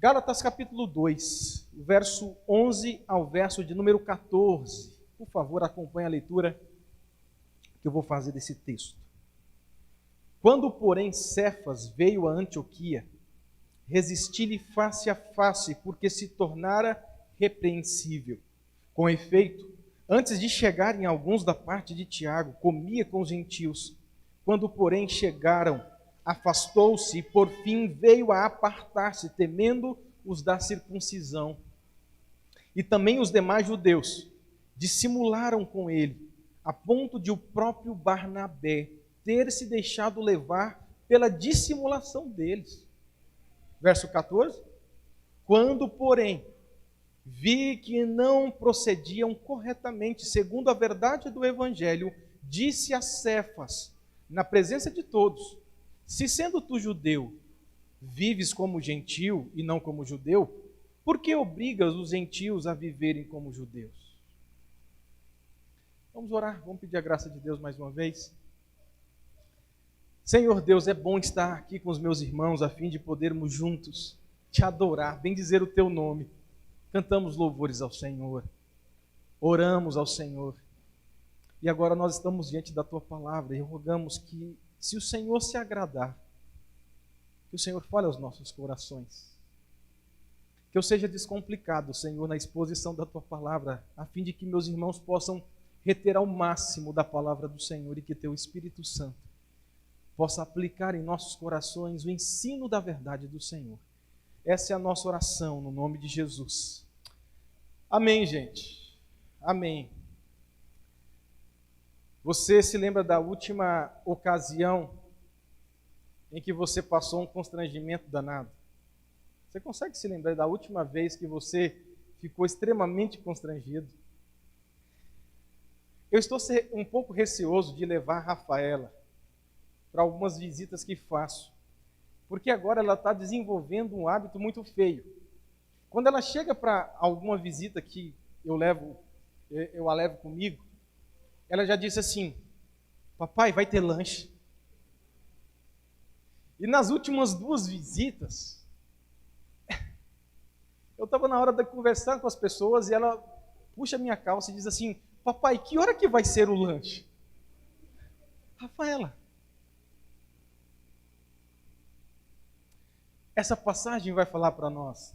Gálatas capítulo 2, verso 11 ao verso de número 14. Por favor, acompanhe a leitura que eu vou fazer desse texto. Quando, porém, Cefas veio a Antioquia, resisti-lhe face a face, porque se tornara repreensível. Com efeito, antes de chegarem alguns da parte de Tiago, comia com os gentios. Quando, porém, chegaram, afastou-se e, por fim, veio a apartar-se, temendo os da circuncisão. E também os demais judeus dissimularam com ele, a ponto de o próprio Barnabé ter se deixado levar pela dissimulação deles. Verso 14. Quando, porém, vi que não procediam corretamente segundo a verdade do Evangelho, disse a Cefas, na presença de todos: se sendo tu judeu, vives como gentio e não como judeu, por que obrigas os gentios a viverem como judeus? Vamos orar, vamos pedir a graça de Deus mais uma vez. Senhor Deus, é bom estar aqui com os meus irmãos a fim de podermos juntos te adorar, bendizer o teu nome. Cantamos louvores ao Senhor, oramos ao Senhor. E agora nós estamos diante da tua palavra e rogamos que, se o Senhor se agradar, que o Senhor fale aos nossos corações. Que eu seja descomplicado, Senhor, na exposição da tua palavra, a fim de que meus irmãos possam reter ao máximo da palavra do Senhor e que teu Espírito Santo possa aplicar em nossos corações o ensino da verdade do Senhor. Essa é a nossa oração, no nome de Jesus. Amém, gente. Amém. Você se lembra da última ocasião em que você passou um constrangimento danado? Você consegue se lembrar da última vez que você ficou extremamente constrangido? Eu estou um pouco receoso de levar a Rafaela para algumas visitas que faço, porque agora ela está desenvolvendo um hábito muito feio. Quando ela chega para alguma visita que eu a levo comigo, ela já disse assim: papai, vai ter lanche. E nas últimas 2 visitas, eu estava na hora de conversar com as pessoas e ela puxa minha calça e diz assim: papai, que hora que vai ser o lanche? Rafaela, essa passagem vai falar para nós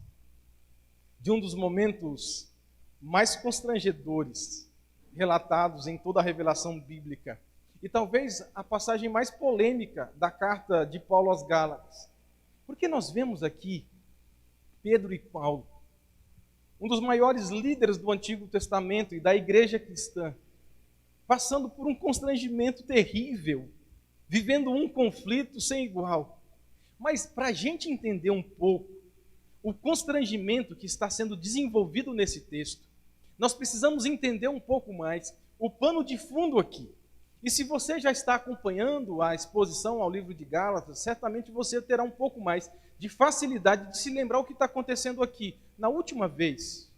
de um dos momentos mais constrangedores relatados em toda a revelação bíblica. E talvez a passagem mais polêmica da carta de Paulo aos Gálatas. Porque nós vemos aqui Pedro e Paulo, um dos maiores líderes do Antigo Testamento e da igreja cristã, passando por um constrangimento terrível, vivendo um conflito sem igual. Mas para a gente entender um pouco o constrangimento que está sendo desenvolvido nesse texto, nós precisamos entender um pouco mais o pano de fundo aqui. E se você já está acompanhando a exposição ao livro de Gálatas, certamente você terá um pouco mais de facilidade de se lembrar o que está acontecendo aqui. Na última vez,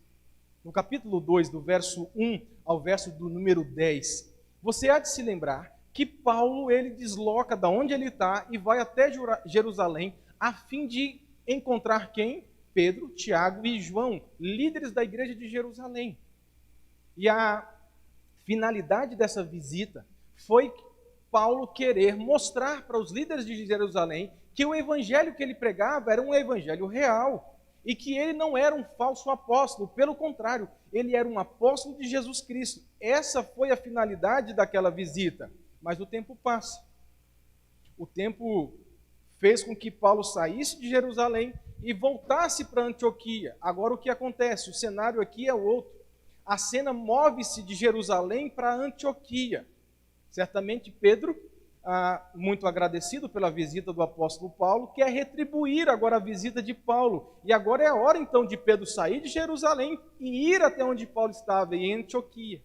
no capítulo 2, do verso 1 ao verso do número 10, você há de se lembrar que Paulo, ele desloca da onde ele está e vai até Jerusalém a fim de encontrar quem? Pedro, Tiago e João, líderes da igreja de Jerusalém. E a finalidade dessa visita foi Paulo querer mostrar para os líderes de Jerusalém que o evangelho que ele pregava era um evangelho real e que ele não era um falso apóstolo, pelo contrário, ele era um apóstolo de Jesus Cristo. Essa foi a finalidade daquela visita. Mas o tempo passa. O tempo fez com que Paulo saísse de Jerusalém e voltasse para Antioquia. Agora o que acontece? O cenário aqui é outro. A cena move-se de Jerusalém para Antioquia. Certamente Pedro, muito agradecido pela visita do apóstolo Paulo, quer retribuir agora a visita de Paulo. E agora é a hora então de Pedro sair de Jerusalém e ir até onde Paulo estava, em Antioquia.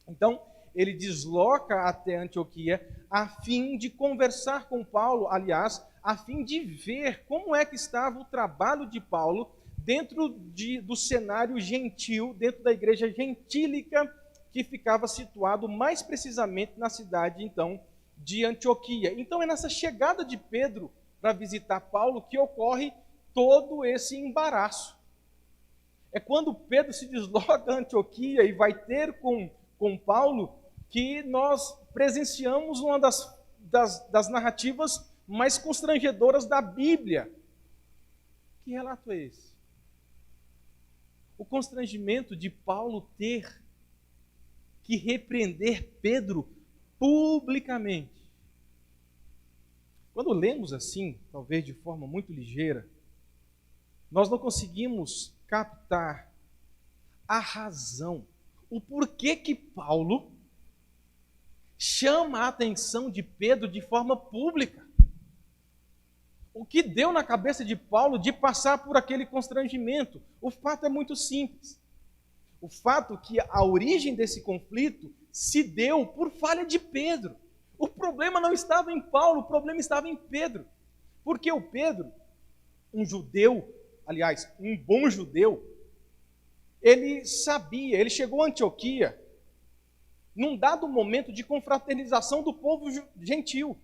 Então, ele desloca até Antioquia a fim de conversar com Paulo, aliás, a fim de ver como é que estava o trabalho de Paulo dentro do cenário gentil, dentro da igreja gentílica, que ficava situado mais precisamente na cidade, então, de Antioquia. Então, é nessa chegada de Pedro para visitar Paulo que ocorre todo esse embaraço. É quando Pedro se desloca a Antioquia e vai ter com Paulo que nós presenciamos uma das narrativas mais constrangedoras da Bíblia. Que relato é esse? O constrangimento de Paulo ter que repreender Pedro publicamente. Quando lemos assim, talvez de forma muito ligeira, nós não conseguimos captar a razão, o porquê que Paulo chama a atenção de Pedro de forma pública. O que deu na cabeça de Paulo de passar por aquele constrangimento? O fato é muito simples. O fato que a origem desse conflito se deu por falha de Pedro. O problema não estava em Paulo, o problema estava em Pedro. Porque o Pedro, um judeu, aliás, um bom judeu, ele sabia, ele chegou a Antioquia num dado momento de confraternização do povo gentil.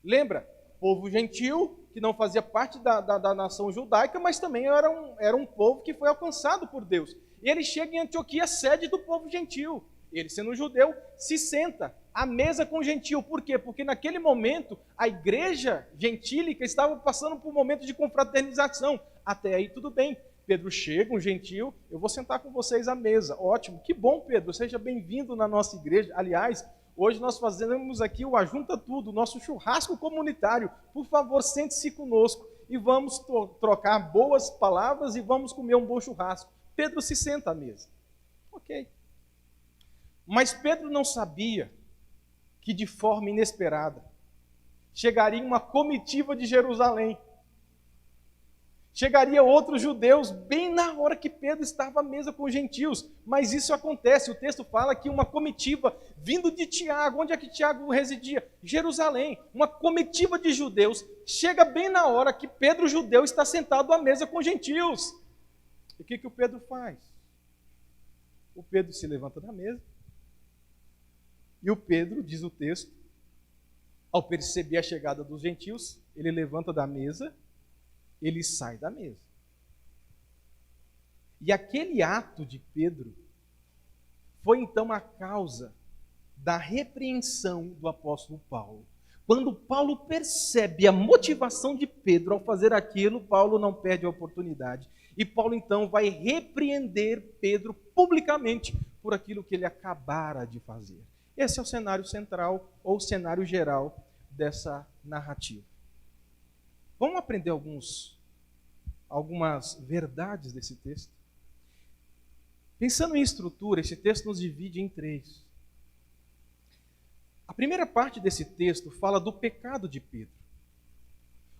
Lembra? Povo gentil que não fazia parte da nação judaica, mas também era um povo que foi alcançado por Deus. E ele chega em Antioquia, sede do povo gentil. Ele, sendo judeu, se senta à mesa com o gentil. Por quê? Porque naquele momento a igreja gentílica estava passando por um momento de confraternização. Até aí tudo bem. Pedro chega, um gentil, eu vou sentar com vocês à mesa. Ótimo, que bom, Pedro, seja bem-vindo na nossa igreja. Aliás, hoje nós fazemos aqui o Ajunta Tudo, nosso churrasco comunitário. Por favor, sente-se conosco e vamos trocar boas palavras e vamos comer um bom churrasco. Pedro se senta à mesa. Ok. Mas Pedro não sabia que de forma inesperada chegaria uma comitiva de Jerusalém. Chegaria outros judeus bem na hora que Pedro estava à mesa com os gentios. Mas isso acontece, o texto fala que uma comitiva vindo de Tiago, onde é que Tiago residia? Jerusalém. Uma comitiva de judeus chega bem na hora que Pedro, judeu, está sentado à mesa com os gentios. E o que o Pedro faz? O Pedro se levanta da mesa. E o Pedro, diz o texto, ao perceber a chegada dos gentios, ele levanta da mesa, ele sai da mesa. E aquele ato de Pedro foi então a causa da repreensão do apóstolo Paulo. Quando Paulo percebe a motivação de Pedro ao fazer aquilo, Paulo não perde a oportunidade. E Paulo então vai repreender Pedro publicamente por aquilo que ele acabara de fazer. Esse é o cenário central ou cenário geral dessa narrativa. Vamos aprender algumas verdades desse texto? Pensando em estrutura, esse texto nos divide em 3. A primeira parte desse texto fala do pecado de Pedro.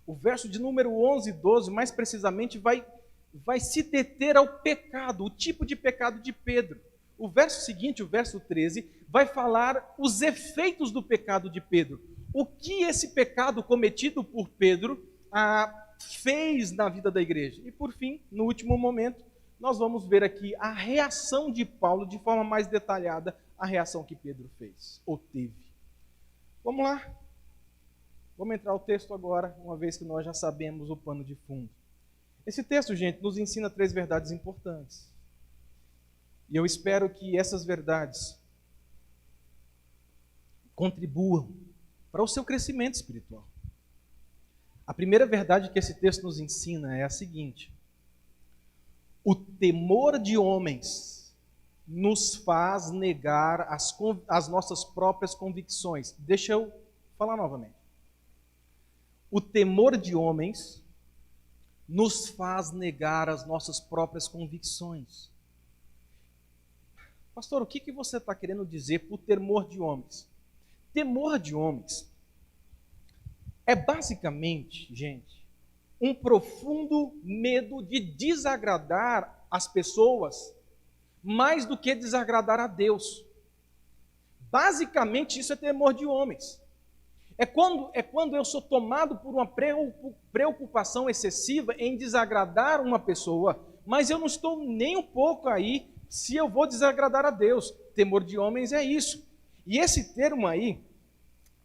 O verso de número 11 e 12, mais precisamente, vai se deter ao pecado, o tipo de pecado de Pedro. O verso seguinte, o verso 13, vai falar os efeitos do pecado de Pedro. O que esse pecado cometido por Pedro fez na vida da igreja. E por fim, no último momento, nós vamos ver aqui a reação de Paulo, de forma mais detalhada, a reação que Pedro fez, ou teve. Vamos lá? Vamos entrar ao texto agora, uma vez que nós já sabemos o pano de fundo. Esse texto, gente, nos ensina 3 verdades importantes. E eu espero que essas verdades contribuam para o seu crescimento espiritual. A primeira verdade que esse texto nos ensina é a seguinte: o temor de homens nos faz negar as nossas próprias convicções. Deixa eu falar novamente. O temor de homens nos faz negar as nossas próprias convicções. Pastor, o que você está querendo dizer por temor de homens? Temor de homens é basicamente, gente, um profundo medo de desagradar as pessoas mais do que desagradar a Deus. Basicamente, isso é temor de homens. É quando eu sou tomado por uma preocupação excessiva em desagradar uma pessoa, mas eu não estou nem um pouco aí se eu vou desagradar a Deus. Temor de homens é isso. E esse termo aí,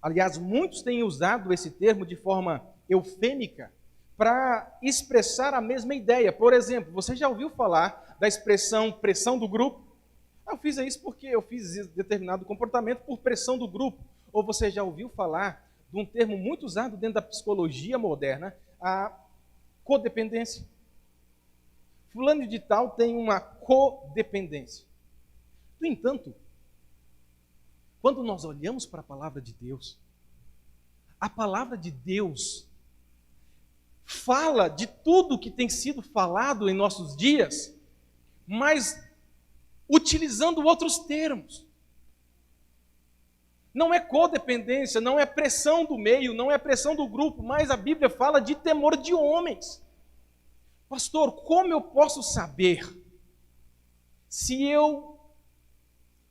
aliás, muitos têm usado esse termo de forma eufêmica para expressar a mesma ideia. Por exemplo, você já ouviu falar da expressão pressão do grupo? Eu fiz isso porque eu fiz determinado comportamento por pressão do grupo. Ou você já ouviu falar de um termo muito usado dentro da psicologia moderna, a codependência. Fulano de tal tem uma codependência. No entanto, quando nós olhamos para a palavra de Deus, a palavra de Deus fala de tudo que tem sido falado em nossos dias, mas utilizando outros termos. Não é codependência, não é pressão do meio, não é pressão do grupo, mas a Bíblia fala de temor de homens. Pastor, como eu posso saber se eu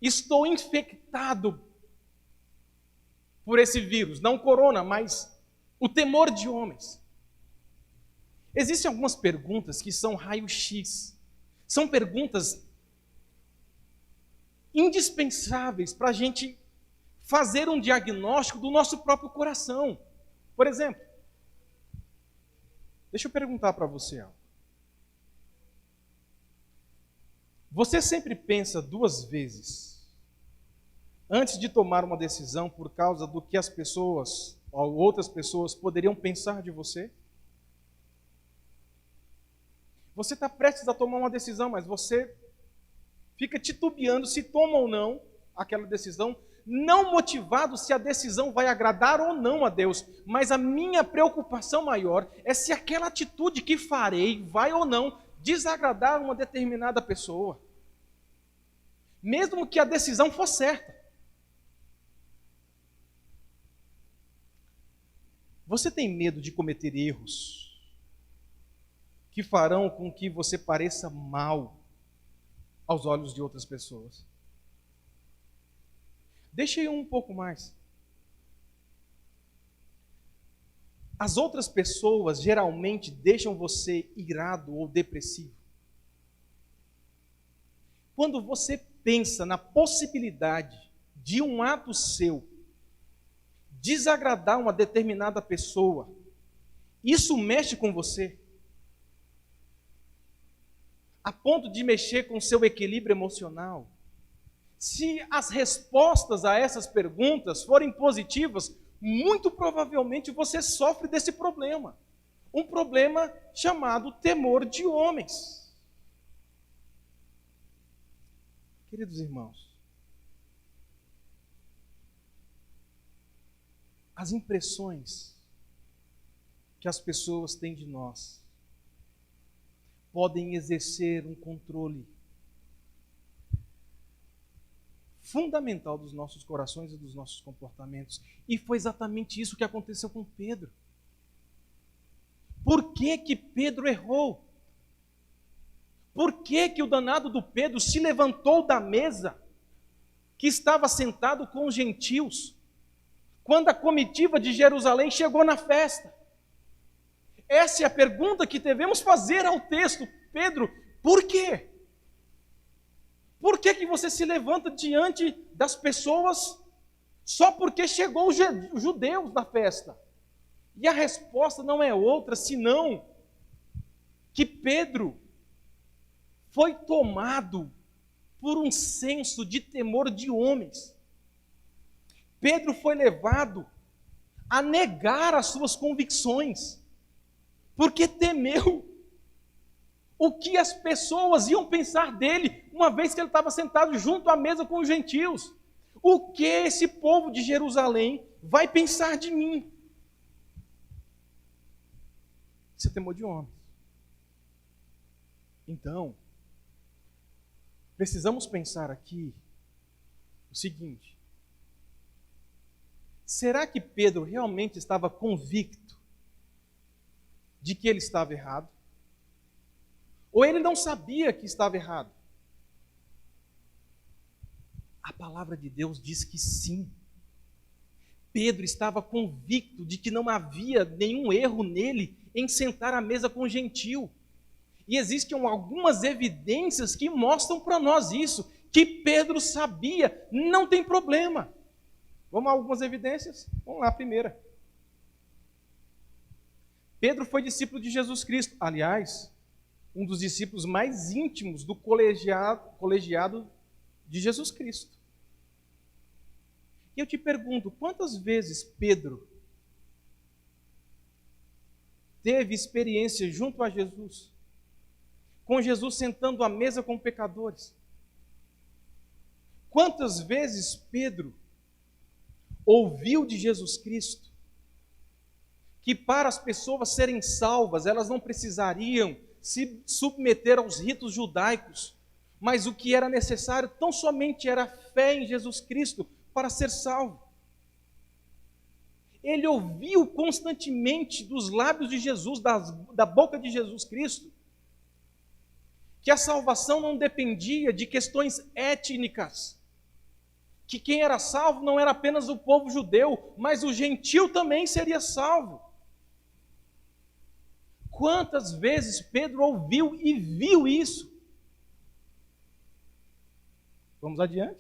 estou infectado por esse vírus? Não corona, mas o temor de homens. Existem algumas perguntas que são raio-x. São perguntas indispensáveis para a gente fazer um diagnóstico do nosso próprio coração. Por exemplo, deixa eu perguntar para você algo. Você sempre pensa duas vezes antes de tomar uma decisão por causa do que as pessoas ou outras pessoas poderiam pensar de você? Você está prestes a tomar uma decisão, mas você fica titubeando se toma ou não aquela decisão, não motivado se a decisão vai agradar ou não a Deus, mas a minha preocupação maior é se aquela atitude que farei vai ou não desagradar uma determinada pessoa, mesmo que a decisão for certa. Você tem medo de cometer erros que farão com que você pareça mal aos olhos de outras pessoas? Deixa eu um pouco mais. As outras pessoas geralmente deixam você irado ou depressivo. Quando você pensa na possibilidade de um ato seu desagradar uma determinada pessoa, isso mexe com você, a ponto de mexer com o seu equilíbrio emocional. Se as respostas a essas perguntas forem positivas, muito provavelmente você sofre desse problema. Um problema chamado temor de homens. Queridos irmãos, as impressões que as pessoas têm de nós podem exercer um controle fundamental dos nossos corações e dos nossos comportamentos. E foi exatamente isso que aconteceu com Pedro. Por que que Pedro errou? Por que que o danado do Pedro se levantou da mesa que estava sentado com os gentios, quando a comitiva de Jerusalém chegou na festa? Essa é a pergunta que devemos fazer ao texto. Pedro, por quê? Por que que você se levanta diante das pessoas só porque chegou os judeus na festa? E a resposta não é outra senão que Pedro foi tomado por um senso de temor de homens. Pedro foi levado a negar as suas convicções, porque temeu o que as pessoas iam pensar dele, uma vez que ele estava sentado junto à mesa com os gentios. O que esse povo de Jerusalém vai pensar de mim? Isso é temor de homens. Então, precisamos pensar aqui o seguinte: será que Pedro realmente estava convicto de que ele estava errado? Ou ele não sabia que estava errado? A palavra de Deus diz que sim. Pedro estava convicto de que não havia nenhum erro nele em sentar à mesa com o gentil. E existem algumas evidências que mostram para nós isso, que Pedro sabia, não tem problema. Vamos a algumas evidências? Vamos lá, a primeira. Pedro foi discípulo de Jesus Cristo. Aliás, um dos discípulos mais íntimos do colegiado de Jesus Cristo. E eu te pergunto, quantas vezes Pedro teve experiência junto a Jesus, com Jesus sentando à mesa com pecadores? Quantas vezes Pedro ouviu de Jesus Cristo que para as pessoas serem salvas, elas não precisariam se submeter aos ritos judaicos, mas o que era necessário tão somente era a fé em Jesus Cristo para ser salvo. Ele ouviu constantemente dos lábios de Jesus, da boca de Jesus Cristo, que a salvação não dependia de questões étnicas, que quem era salvo não era apenas o povo judeu, mas o gentil também seria salvo. Quantas vezes Pedro ouviu e viu isso? Vamos adiante?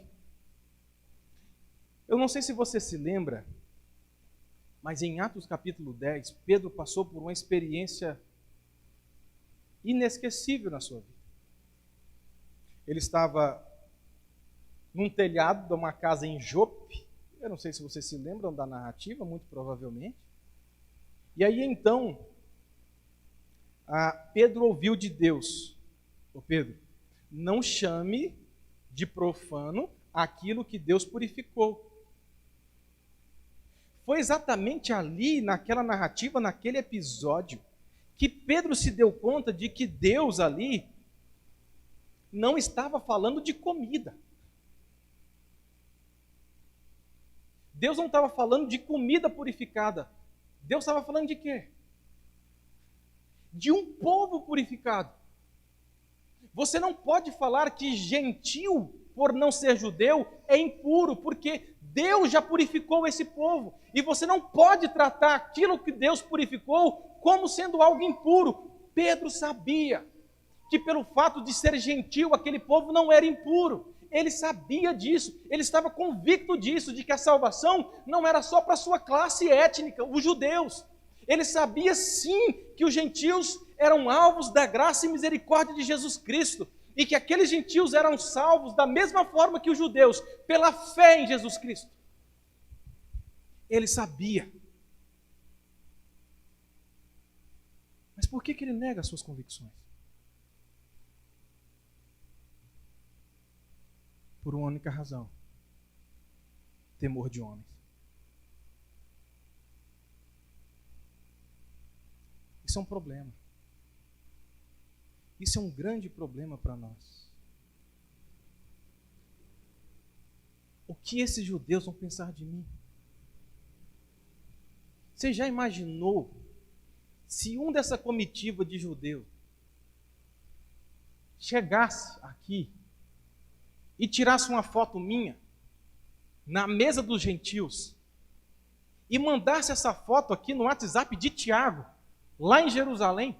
Eu não sei se você se lembra, mas em Atos capítulo 10, Pedro passou por uma experiência inesquecível na sua vida. Ele estava num telhado de uma casa em Jope. Eu não sei se vocês se lembram da narrativa, muito provavelmente. E aí então, Pedro ouviu de Deus: ô Pedro, não chame de profano aquilo que Deus purificou. Foi exatamente ali, naquela narrativa, naquele episódio, que Pedro se deu conta de que Deus ali não estava falando de comida. Deus não estava falando de comida purificada. Deus estava falando de quê? De um povo purificado. Você não pode falar que gentil, por não ser judeu, é impuro, porque Deus já purificou esse povo. E você não pode tratar aquilo que Deus purificou como sendo algo impuro. Pedro sabia que pelo fato de ser gentil, aquele povo não era impuro. Ele sabia disso, ele estava convicto disso, de que a salvação não era só para a sua classe étnica, os judeus. Ele sabia sim que os gentios eram alvos da graça e misericórdia de Jesus Cristo, e que aqueles gentios eram salvos da mesma forma que os judeus, pela fé em Jesus Cristo. Ele sabia. Mas por que ele nega as suas convicções? Por uma única razão: temor de homens. Isso é um problema. Isso é um grande problema para nós. O que esses judeus vão pensar de mim? Você já imaginou se um dessa comitiva de judeus chegasse aqui e tirasse uma foto minha na mesa dos gentios e mandasse essa foto aqui no WhatsApp de Tiago, lá em Jerusalém?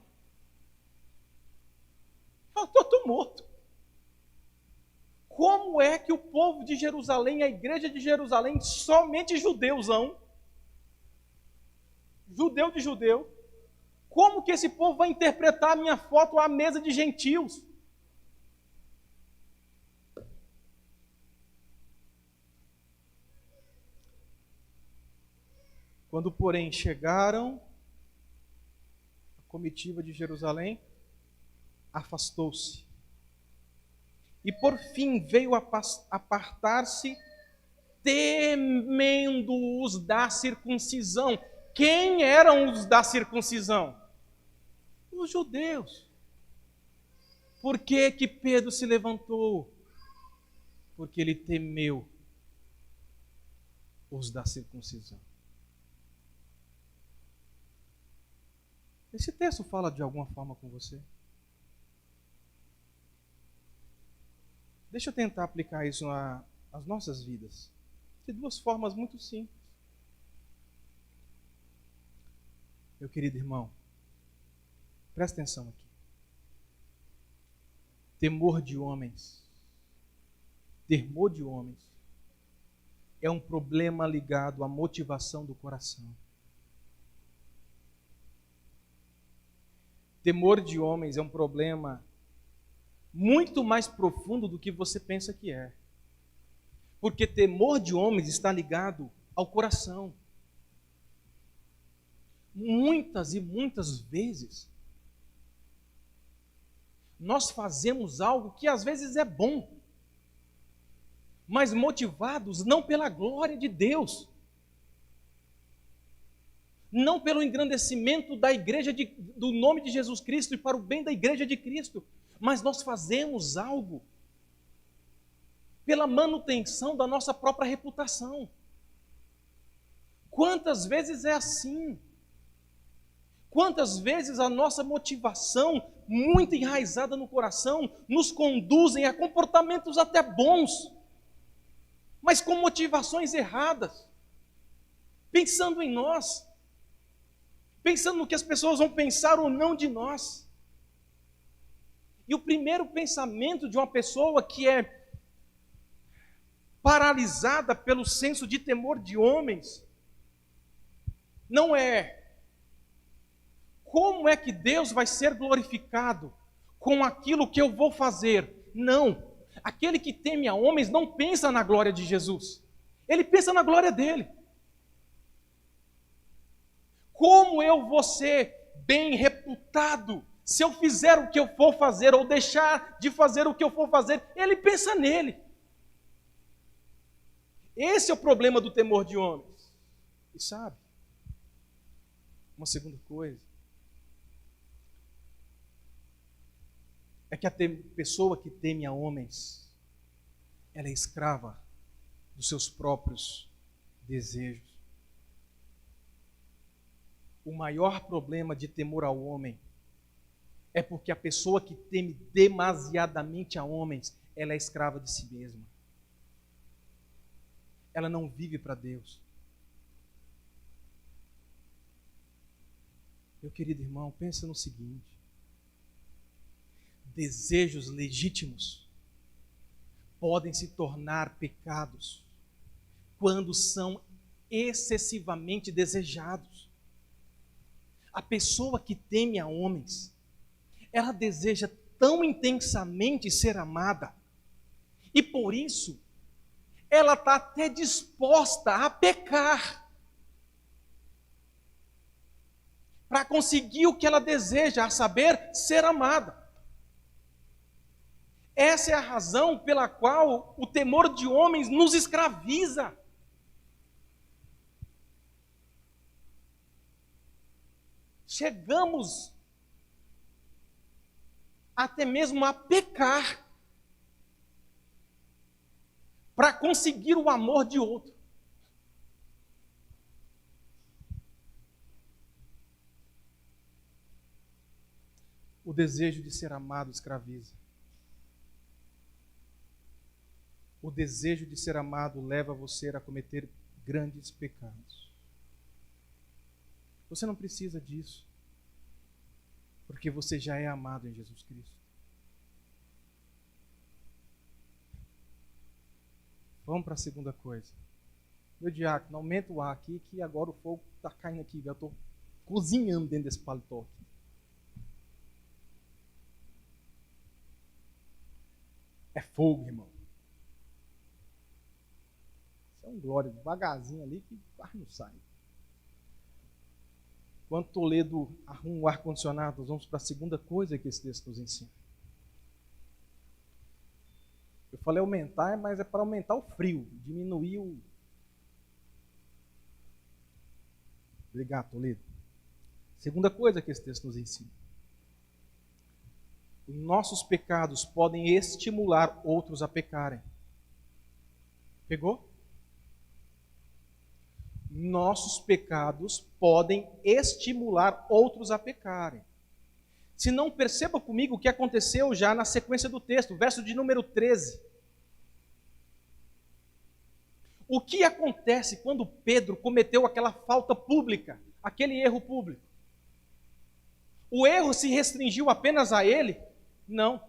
Eu estou morto. Como é que o povo de Jerusalém, a igreja de Jerusalém, somente judeusão, judeu de judeu, como que esse povo vai interpretar a minha foto à mesa de gentios? Quando, porém, chegaram, a comitiva de Jerusalém afastou-se. E, por fim, veio apartar-se, temendo os da circuncisão. Quem eram os da circuncisão? Os judeus. Por que que Pedro se levantou? Porque ele temeu os da circuncisão. Esse texto fala de alguma forma com você? Deixa eu tentar aplicar isso às nossas vidas, de duas formas muito simples. Meu querido irmão, presta atenção aqui. Temor de homens é um problema ligado à motivação do coração. Temor de homens é um problema muito mais profundo do que você pensa que é. Porque temor de homens está ligado ao coração. Muitas e muitas vezes, nós fazemos algo que às vezes é bom, mas motivados não pela glória de Deus, não pelo engrandecimento da igreja, do nome de Jesus Cristo e para o bem da igreja de Cristo, mas nós fazemos algo pela manutenção da nossa própria reputação. Quantas vezes é assim? Quantas vezes a nossa motivação, muito enraizada no coração, nos conduzem a comportamentos até bons, mas com motivações erradas, pensando em nós, pensando no que as pessoas vão pensar ou não de nós. E o primeiro pensamento de uma pessoa que é paralisada pelo senso de temor de homens, não é como é que Deus vai ser glorificado com aquilo que eu vou fazer. Não, aquele que teme a homens não pensa na glória de Jesus, ele pensa na glória dele. Como eu vou ser bem reputado se eu fizer o que eu for fazer ou deixar de fazer o que eu for fazer? Ele pensa nele. Esse é o problema do temor de homens. E sabe, uma segunda coisa, é que a pessoa que teme a homens, ela é escrava dos seus próprios desejos. O maior problema de temor ao homem é porque a pessoa que teme demasiadamente a homens, ela é escrava de si mesma. Ela não vive para Deus. Meu querido irmão, pensa no seguinte: desejos legítimos podem se tornar pecados quando são excessivamente desejados. A pessoa que teme a homens, ela deseja tão intensamente ser amada, e por isso ela está até disposta a pecar para conseguir o que ela deseja, a saber, ser amada. Essa é a razão pela qual o temor de homens nos escraviza. Chegamos até mesmo a pecar para conseguir o amor de outro. O desejo de ser amado escraviza. O desejo de ser amado leva você a cometer grandes pecados. Você não precisa disso, porque você já é amado em Jesus Cristo. Vamos para a segunda coisa. Meu diácono, aumenta o ar aqui, que agora o fogo está caindo aqui. Eu estou cozinhando dentro desse paletó aqui. É fogo, irmão. Isso é um glória, devagarzinho ali que quase não sai. Quando Toledo arruma o ar-condicionado, nós vamos para a segunda coisa que esse texto nos ensina. Eu falei aumentar, mas é para aumentar o frio, diminuir o... Obrigado, Toledo. Segunda coisa que esse texto nos ensina. Os nossos pecados podem estimular outros a pecarem. Pegou? Nossos pecados podem estimular outros a pecarem. Se não, perceba comigo o que aconteceu já na sequência do texto, verso de número 13. O que acontece quando Pedro cometeu aquela falta pública, aquele erro público? O erro se restringiu apenas a ele? Não.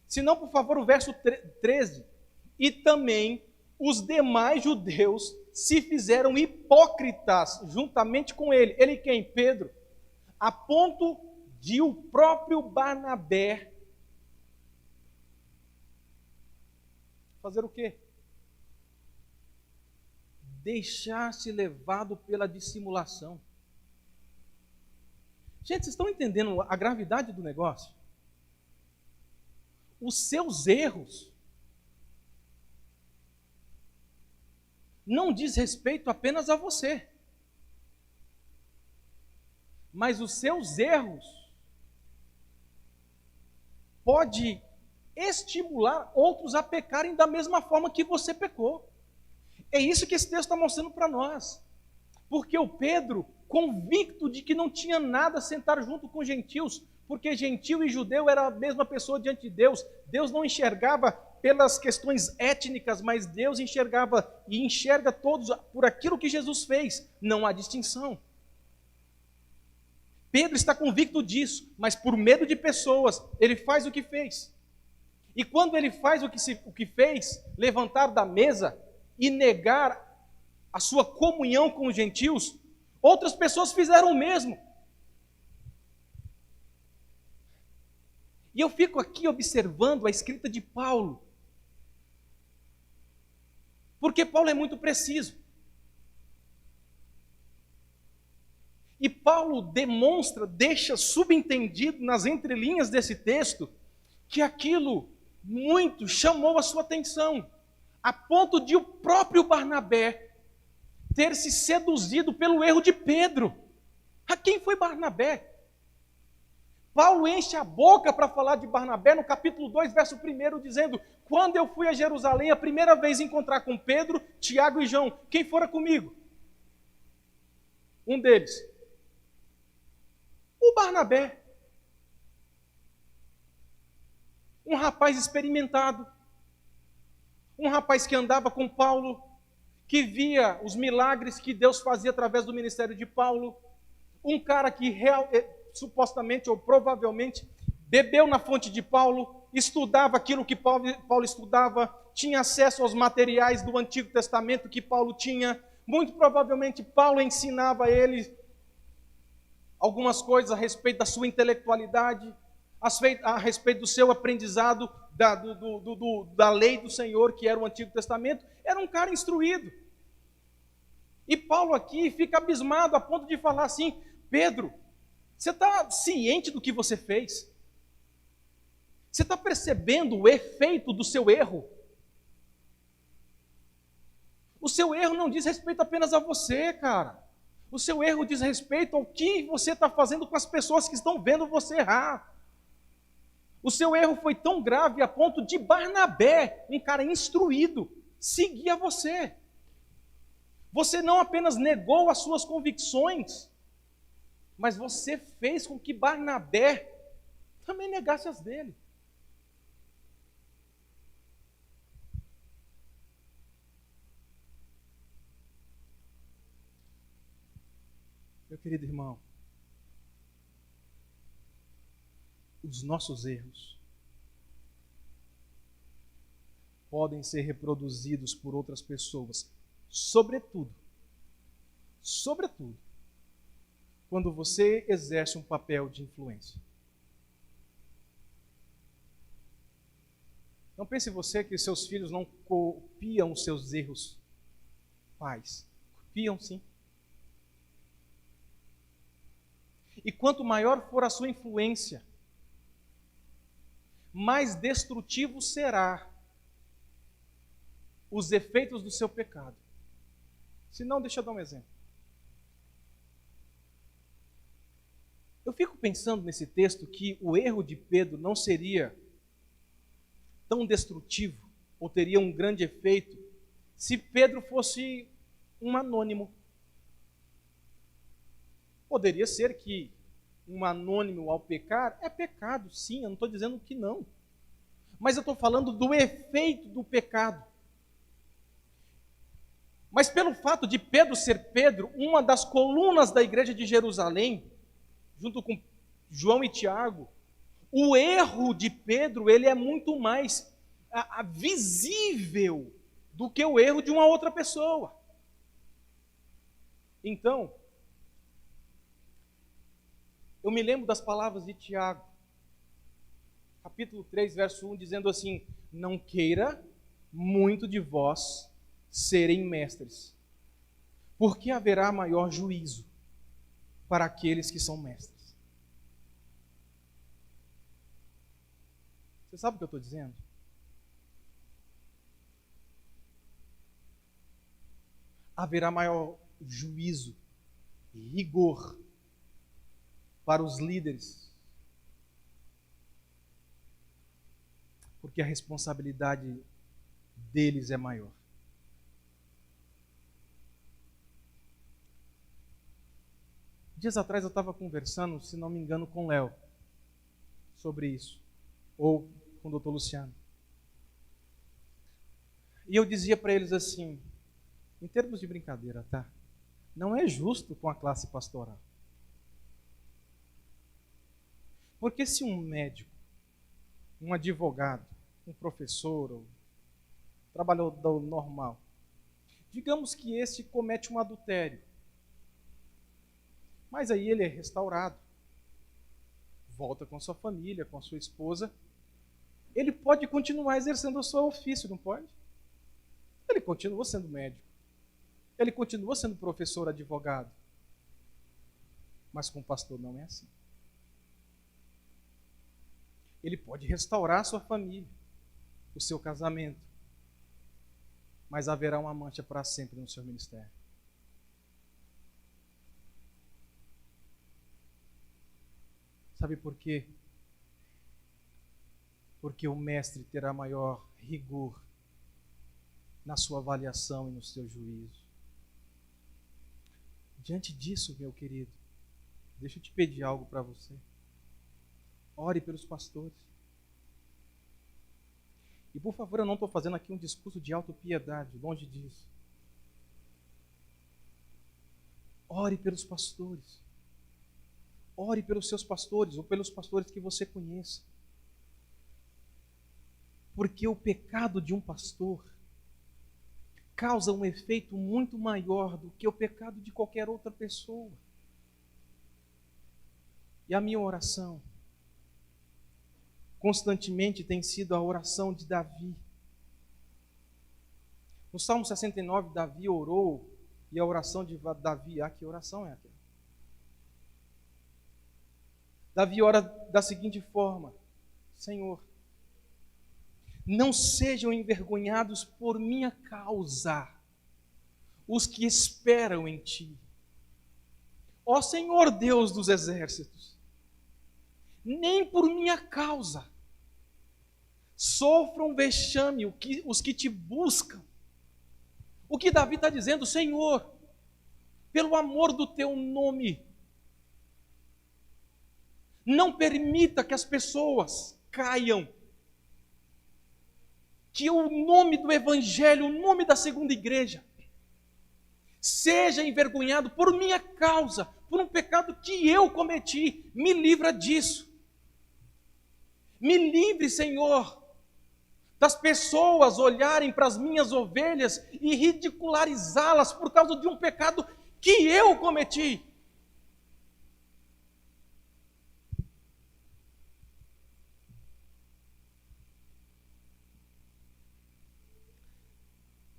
Se não, por favor, o verso 13. E também os demais judeus se fizeram hipócritas juntamente com ele. Ele quem? Pedro. A ponto de o próprio Barnabé fazer o quê? Deixar-se levado pela dissimulação. Gente, vocês estão entendendo a gravidade do negócio? Os seus erros não diz respeito apenas a você, mas os seus erros pode estimular outros a pecarem da mesma forma que você pecou. É isso que esse texto está mostrando para nós. Porque o Pedro, convicto de que não tinha nada a sentar junto com gentios, porque gentil e judeu era a mesma pessoa diante de Deus. Deus não enxergava pelas questões étnicas, mas Deus enxergava e enxerga todos por aquilo que Jesus fez. Não há distinção. Pedro está convicto disso, mas por medo de pessoas, ele faz o que fez. E quando ele faz o que fez, levantar da mesa e negar a sua comunhão com os gentios, outras pessoas fizeram o mesmo. E eu fico aqui observando a escrita de Paulo, porque Paulo é muito preciso. E Paulo demonstra, deixa subentendido nas entrelinhas desse texto, que aquilo muito chamou a sua atenção, a ponto de o próprio Barnabé ter se seduzido pelo erro de Pedro. A quem foi Barnabé? Paulo enche a boca para falar de Barnabé no capítulo 2, verso 1, dizendo: quando eu fui a Jerusalém a primeira vez encontrar com Pedro, Tiago e João, quem fora comigo? Um deles, o Barnabé. Um rapaz experimentado, um rapaz que andava com Paulo, que via os milagres que Deus fazia através do ministério de Paulo, um cara que supostamente ou provavelmente bebeu na fonte de Paulo, estudava aquilo que Paulo estudava, tinha acesso aos materiais do Antigo Testamento que Paulo tinha, muito provavelmente Paulo ensinava a ele algumas coisas a respeito da sua intelectualidade, a respeito do seu aprendizado da lei do Senhor, que era o Antigo Testamento. Era um cara instruído. E Paulo aqui fica abismado a ponto de falar assim: Pedro, você está ciente do que você fez? Você está percebendo o efeito do seu erro? O seu erro não diz respeito apenas a você, cara. O seu erro diz respeito ao que você está fazendo com as pessoas que estão vendo você errar. O seu erro foi tão grave a ponto de Barnabé, um cara instruído, seguir a você. Você não apenas negou as suas convicções, mas você fez com que Barnabé também negasse as dele. Meu querido irmão, os nossos erros podem ser reproduzidos por outras pessoas, sobretudo, quando você exerce um papel de influência. Não pense você que seus filhos não copiam os seus erros pais. Copiam sim. E quanto maior for a sua influência, mais destrutivo será os efeitos do seu pecado. Se não, deixa eu dar um exemplo. Eu fico pensando nesse texto que o erro de Pedro não seria tão destrutivo ou teria um grande efeito se Pedro fosse um anônimo. Poderia ser que um anônimo ao pecar é pecado, sim, eu não estou dizendo que não. Mas eu estou falando do efeito do pecado. Mas pelo fato de Pedro ser Pedro, uma das colunas da igreja de Jerusalém, junto com João e Tiago, o erro de Pedro ele é muito mais visível do que o erro de uma outra pessoa. Então, Eu me lembro das palavras de Tiago, capítulo 3, verso 1, dizendo assim: não queira muito de vós serem mestres, porque haverá maior juízo para aqueles que são mestres. Você sabe o que eu estou dizendo? Haverá maior juízo e rigor para os líderes, porque a responsabilidade deles é maior. Dias atrás eu estava conversando, se não me engano, com o Léo sobre isso, ou com o doutor Luciano. E eu dizia para eles assim, em termos de brincadeira, tá? Não é justo com a classe pastoral. Porque se um médico, um advogado, um professor, ou trabalhador normal, digamos que esse comete um adultério, mas aí ele é restaurado, volta com a sua família, com a sua esposa, ele pode continuar exercendo o seu ofício, não pode? Ele continua sendo médico, ele continua sendo professor, advogado, mas com o pastor não é assim. Ele pode restaurar a sua família, o seu casamento, mas haverá uma mancha para sempre no seu ministério. Sabe por quê? Porque o mestre terá maior rigor na sua avaliação e no seu juízo. Diante disso, meu querido, deixa eu te pedir algo para você. Ore pelos pastores. E por favor, eu não estou fazendo aqui um discurso de autopiedade, longe disso. Ore pelos pastores. Ore pelos seus pastores ou pelos pastores que você conheça. Porque o pecado de um pastor causa um efeito muito maior do que o pecado de qualquer outra pessoa. E a minha oração constantemente tem sido a oração de Davi. No Salmo 69, Davi orou, e a oração de Davi, que oração é aquela? Davi ora da seguinte forma: Senhor, não sejam envergonhados por minha causa os que esperam em Ti. Ó Senhor Deus dos exércitos, nem por minha causa sofram vexame os que Te buscam. O que Davi está dizendo: Senhor, pelo amor do Teu nome, não permita que as pessoas caiam, que o nome do Evangelho, o nome da segunda igreja, seja envergonhado por minha causa, por um pecado que eu cometi. Me livra disso. Me livre, Senhor, das pessoas olharem para as minhas ovelhas e ridicularizá-las por causa de um pecado que eu cometi.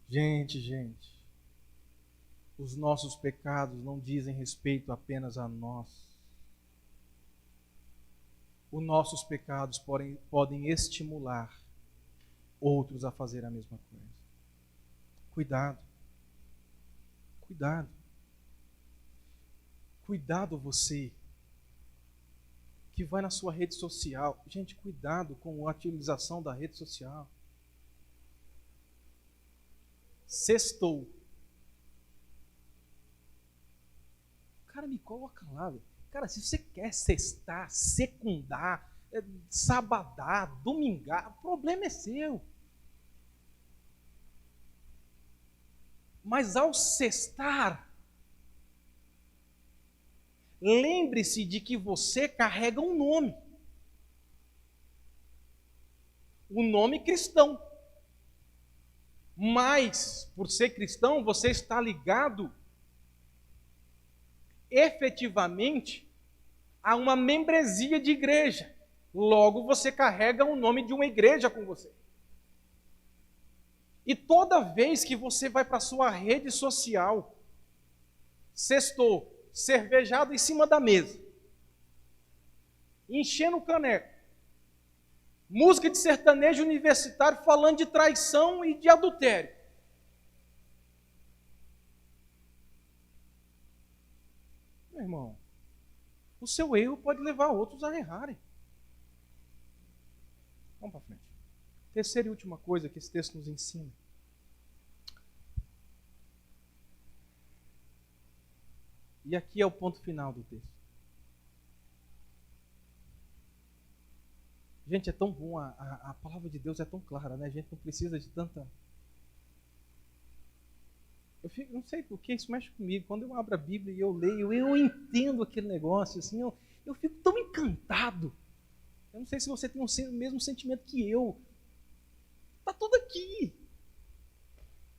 Gente, os nossos pecados não dizem respeito apenas a nós. Os nossos pecados podem estimular outros a fazer a mesma coisa. Cuidado. Cuidado. Cuidado você que vai na sua rede social. Gente, cuidado com a utilização da rede social. Sextou. O cara me coloca lá, velho. Cara, se você quer sextar, secundar, sabadar, domingar, o problema é seu. Mas ao sextar, lembre-se de que você carrega um nome. Um nome cristão. Mas, por ser cristão, você está ligado efetivamente a uma membresia de igreja. Logo, você carrega o nome de uma igreja com você. E toda vez que você vai para a sua rede social, sextou, cervejado em cima da mesa, enchendo o caneco, música de sertanejo universitário falando de traição e de adultério. Meu irmão, o seu erro pode levar outros a errarem. Vamos para frente. Terceira e última coisa que esse texto nos ensina. E aqui é o ponto final do texto. Gente, é tão bom, a palavra de Deus é tão clara, né? A gente não precisa de tanta... não sei por que isso mexe comigo. Quando eu abro a Bíblia e eu leio, eu entendo aquele negócio, assim, eu fico tão encantado. Eu não sei se você tem o mesmo sentimento que eu. Está tudo aqui.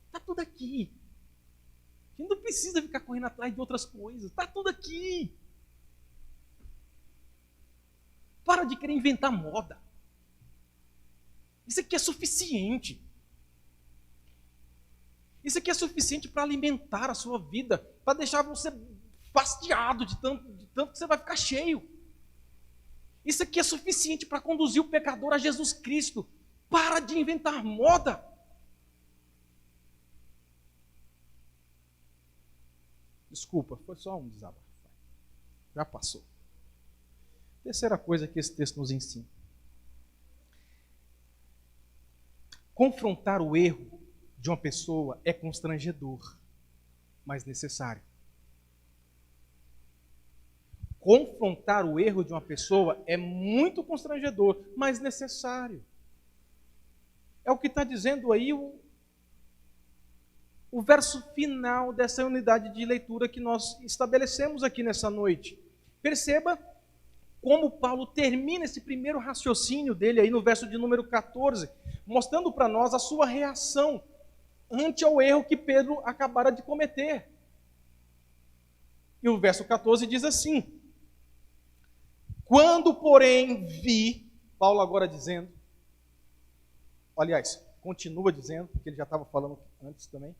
Está tudo aqui. A gente não precisa ficar correndo atrás de outras coisas. Está tudo aqui. Para de querer inventar moda. Isso aqui é suficiente. Isso aqui é suficiente para alimentar a sua vida, para deixar você fastiado de tanto que você vai ficar cheio. Isso aqui é suficiente para conduzir o pecador a Jesus Cristo. Para de inventar moda. Desculpa, foi só um desabafo. Já passou. Terceira coisa que esse texto nos ensina. Confrontar o erro de uma pessoa é constrangedor, mas necessário. Confrontar o erro de uma pessoa é muito constrangedor, mas necessário. É o que está dizendo aí o verso final dessa unidade de leitura que nós estabelecemos aqui nessa noite. Perceba como Paulo termina esse primeiro raciocínio dele aí no verso de número 14, mostrando para nós a sua reação ante ao erro que Pedro acabara de cometer. E o verso 14 diz assim: quando, porém, vi, Paulo agora dizendo, aliás, continua dizendo, porque ele já estava falando antes também,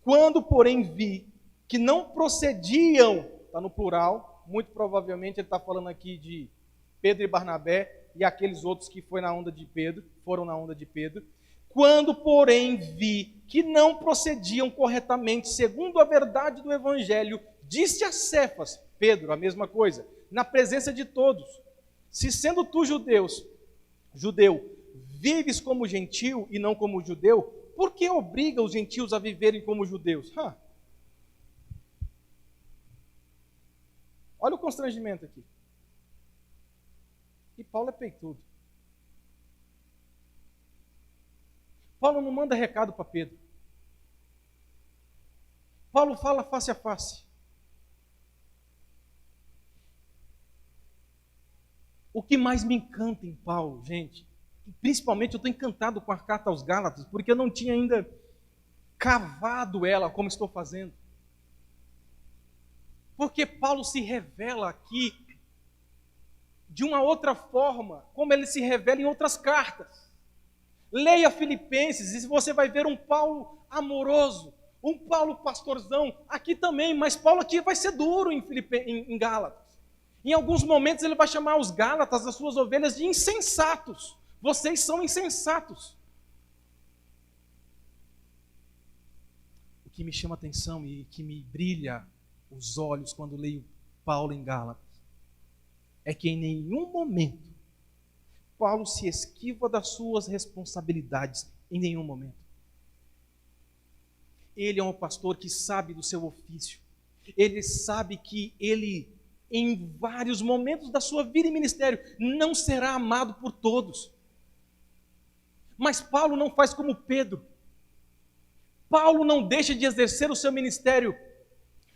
quando, porém, vi que não procediam, está no plural, muito provavelmente ele está falando aqui de Pedro e Barnabé e aqueles outros que foram na onda de Pedro. Quando, porém, vi que não procediam corretamente segundo a verdade do Evangelho, disse a Cefas, Pedro, a mesma coisa, na presença de todos: se sendo tu judeu, vives como gentil e não como judeu, por que obriga os gentios a viverem como judeus? Olha o constrangimento aqui. E Paulo é peitudo. Paulo não manda recado para Pedro. Paulo fala face a face. O que mais me encanta em Paulo, gente, principalmente eu estou encantado com a carta aos Gálatas, porque eu não tinha ainda cavado ela como estou fazendo. Porque Paulo se revela aqui de uma outra forma, como ele se revela em outras cartas. Leia Filipenses e você vai ver um Paulo amoroso, um Paulo pastorzão, aqui também, mas Paulo aqui vai ser duro em Gálatas. Em alguns momentos ele vai chamar os Gálatas, as suas ovelhas, de insensatos. Vocês são insensatos. O que me chama a atenção e que me brilha os olhos quando leio Paulo em Gálatas é que em nenhum momento Paulo se esquiva das suas responsabilidades, em nenhum momento. Ele é um pastor que sabe do seu ofício. Ele sabe que ele, em vários momentos da sua vida e ministério, não será amado por todos. Mas Paulo não faz como Pedro. Paulo não deixa de exercer o seu ministério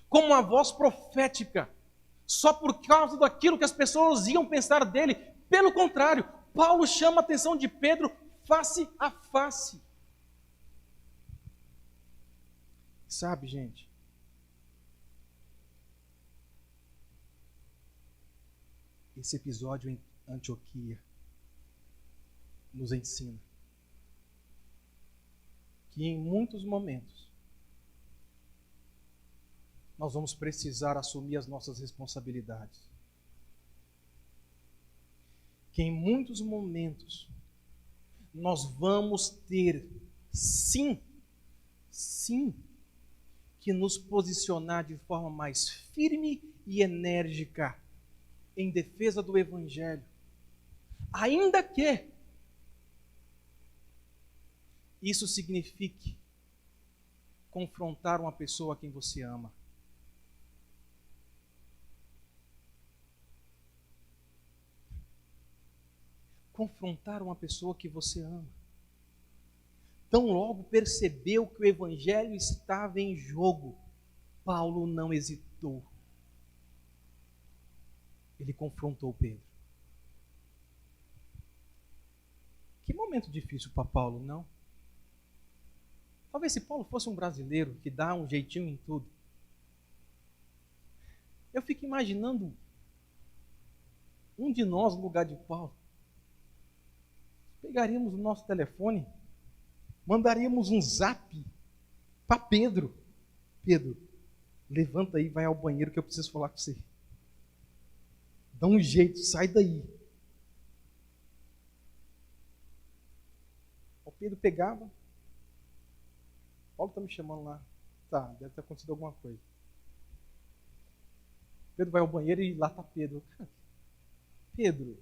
como uma voz profética, só por causa daquilo que as pessoas iam pensar dele. Pelo contrário, Paulo chama a atenção de Pedro face a face. Sabe, gente? esse episódio em Antioquia nos ensina que em muitos momentos nós vamos precisar assumir as nossas responsabilidades. Que em muitos momentos nós vamos ter, sim, que nos posicionar de forma mais firme e enérgica em defesa do Evangelho. Ainda que isso signifique confrontar uma pessoa a quem você ama. Confrontar uma pessoa que você ama. Tão logo percebeu que o Evangelho estava em jogo, Paulo não hesitou. Ele confrontou Pedro. Que momento difícil para Paulo, não? Talvez se Paulo fosse um brasileiro que dá um jeitinho em tudo. Eu fico imaginando um de nós no lugar de Paulo. Pegaríamos o nosso telefone, mandaríamos um zap para Pedro. Pedro, levanta aí, vai ao banheiro que eu preciso falar com você. Dá um jeito, sai daí. O Pedro pegava. Paulo está me chamando lá. Tá, deve ter acontecido alguma coisa. Pedro vai ao banheiro e lá está Pedro. Pedro,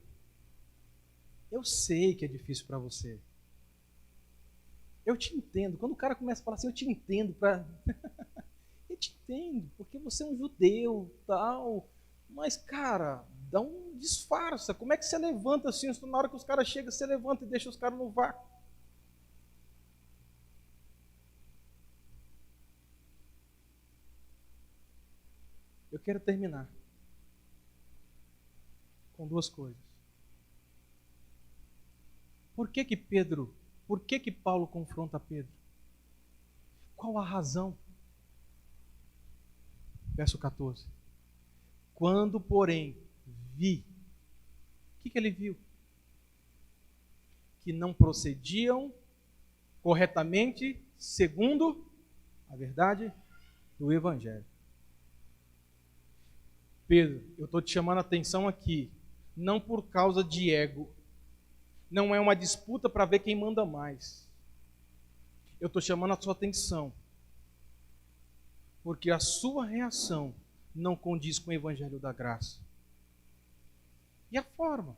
eu sei que é difícil para você. Eu te entendo. Quando o cara começa a falar assim, eu te entendo. Eu te entendo, porque você é um judeu, tal. Mas, cara, dá um disfarça. Como é que você levanta assim? Na hora que os caras chegam, você levanta e deixa os caras no vácuo. Eu quero terminar com duas coisas. Por que Paulo confronta Pedro? Qual a razão? Verso 14. Quando, porém, vi, o que ele viu? Que não procediam corretamente segundo a verdade do Evangelho. Pedro, eu estou te chamando a atenção aqui, não por causa de ego, não é uma disputa para ver quem manda mais. Eu estou chamando a sua atenção, porque a sua reação não condiz com o Evangelho da graça. E a forma?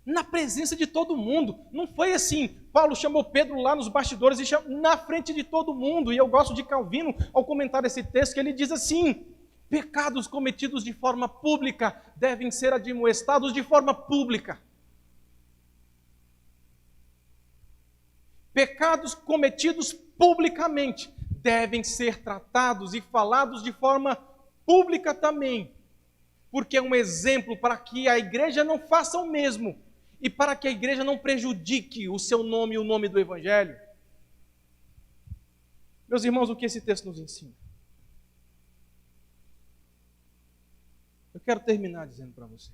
Na presença de todo mundo. Não foi assim, Paulo chamou Pedro lá nos bastidores e chamou na frente de todo mundo. E eu gosto de Calvino, ao comentar esse texto, que ele diz assim: pecados cometidos de forma pública devem ser admoestados de forma pública. Pecados cometidos publicamente devem ser tratados e falados de forma pública também, porque é um exemplo para que a igreja não faça o mesmo e para que a igreja não prejudique o seu nome e o nome do Evangelho. Meus irmãos, o que esse texto nos ensina? Eu quero terminar dizendo para você.